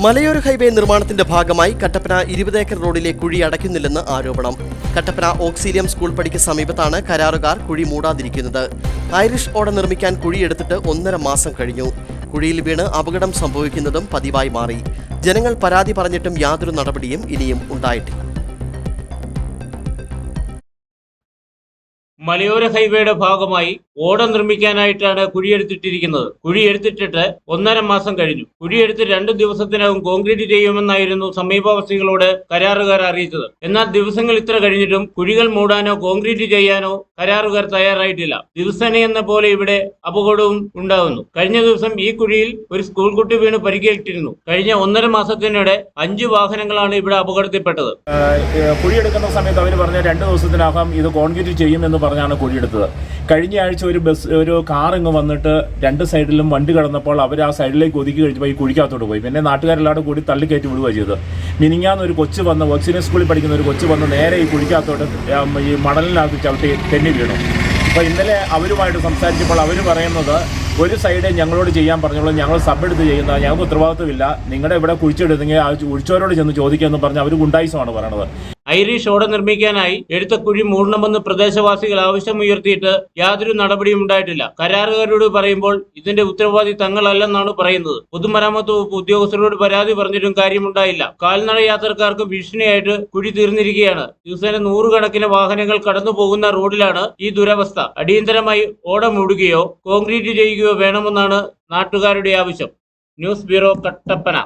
മലയോര ഹൈവേ നിർമ്മാണത്തിന്റെ ഭാഗമായി കട്ടപ്പന 20 ഏക്കർ റോഡിലെ കുഴി അടയ്ക്കുന്നില്ലെന്ന് ആരോപണം. കട്ടപ്പന ഓക്സീലിയം സ്കൂൾ പടിക്ക് സമീപത്താണ് കരാറുകാർ കുഴി മൂടാതിരിക്കുന്നത്. ഐറിഷ് ഓട നിർമ്മിക്കാൻ കുഴിയെടുത്തിട്ട് 1.5 മാസം കഴിഞ്ഞു. കുഴിയിൽ വീണ് അപകടം സംഭവിക്കുന്നതും പതിവായി മാറി. ജനങ്ങൾ പരാതി പറഞ്ഞിട്ടും യാതൊരു നടപടിയും ഇനിയും ഉണ്ടായിട്ടില്ല. മലയോര ഹൈവേയുടെ ഭാഗമായി ഓട നിർമ്മിക്കാനായിട്ടാണ് കുഴിയെടുത്തിട്ടിരിക്കുന്നത്. കുഴിയെടുത്തിട്ടിട്ട് 1.5 മാസം കഴിഞ്ഞു. കുഴിയെടുത്ത് 2 ദിവസത്തിനകം കോൺക്രീറ്റ് ചെയ്യുമെന്നായിരുന്നു സമീപവാസികളോട് കരാറുകാർ അറിയിച്ചത്. എന്നാൽ ദിവസങ്ങൾ ഇത്ര കഴിഞ്ഞിട്ടും കുഴികൾ മൂടാനോ കോൺക്രീറ്റ് ചെയ്യാനോ കരാറുകാർ തയ്യാറായിട്ടില്ല. ദിവസേനയെന്ന പോലെ ഇവിടെ അപകടവും ഉണ്ടാകുന്നു. കഴിഞ്ഞ ദിവസം ഈ കുഴിയിൽ ഒരു സ്കൂൾ കുട്ടി വീണ് പരിക്കേറ്റിരുന്നു. കഴിഞ്ഞ 1.5 മാസത്തിനിടെ 5 വാഹനങ്ങളാണ് ഇവിടെ അപകടത്തിൽപ്പെട്ടത്. കുഴിയെടുക്കുന്ന സമയത്ത് അവർ പറഞ്ഞ 2 ദിവസത്തിനകം ഇത് കോൺക്രീറ്റ് ചെയ്യുമെന്ന് പറഞ്ഞാണ് കുഴിയെടുത്തത്. കഴിഞ്ഞ ആഴ്ച ഒരു കാർ ഇങ്ങ് വന്നിട്ട് 2 സൈഡിലും വണ്ടി കടന്നപ്പോൾ അവർ ആ സൈഡിലേക്ക് ഒതുക്കി കഴിച്ചപ്പോൾ ഈ കുഴിക്കകത്തോട്ട് പോയി. പിന്നെ നാട്ടുകാരെല്ലാവരും കൂടി തള്ളിക്കയറ്റി വിടുകയാണ് ചെയ്തത്. മിനിങ്ങാന്ന് ഒരു കൊച്ചു വന്ന് ഓക്സിജൻ സ്കൂളിൽ പഠിക്കുന്ന ഒരു കൊച്ചു വന്ന് നേരെ ഈ കുഴിക്കകത്തോട്ട് ഈ മണലിനകത്ത് ചവിട്ടി തെന്നി വീണു. അപ്പോൾ ഇന്നലെ അവരുമായിട്ട് സംസാരിച്ചപ്പോൾ അവർ പറയുന്നത്, ഒരു സൈഡ് ഞങ്ങളോട് ചെയ്യാൻ പറഞ്ഞോളൂ, ഞങ്ങൾ സബ് ചെയ്യുന്നത്, ഞങ്ങൾക്ക് ഉത്തരവാദിത്വമില്ല, നിങ്ങളുടെ ഇവിടെ കുഴിച്ചെടുത്തെങ്കിൽ ആ കുഴിച്ചവരോട് ചെന്ന് ചോദിക്കാമെന്ന് പറഞ്ഞ് അവർ ഗുണ്ടായിസമാണ് പറയണത്. ഐറിഷ് ഓട നിർമ്മിക്കാനായി എടുത്ത കുഴി മൂടണമെന്ന് പ്രദേശവാസികൾ ആവശ്യമുയർത്തിയിട്ട് യാതൊരു നടപടിയും ഉണ്ടായിട്ടില്ല. കരാറുകാരോട് പറയുമ്പോൾ ഇതിന്റെ ഉത്തരവാദി തങ്ങളല്ലെന്നാണ് പറയുന്നത്. പൊതുമരാമത്ത് വകുപ്പ് ഉദ്യോഗസ്ഥരോട് പരാതി പറഞ്ഞിട്ടും കാര്യമുണ്ടായില്ല. കാൽനട യാത്രക്കാർക്ക് ഭീഷണിയായിട്ട് കുഴി തീർന്നിരിക്കുകയാണ്. ദിവസേന 100 കണക്കിന് വാഹനങ്ങൾ കടന്നു പോകുന്ന റോഡിലാണ് ഈ ദുരവസ്ഥ. അടിയന്തരമായി ഓട മൂടുകയോ കോൺക്രീറ്റ് ചെയ്യുകയോ വേണമെന്നാണ് നാട്ടുകാരുടെ ആവശ്യം. News bureau, Kattappana.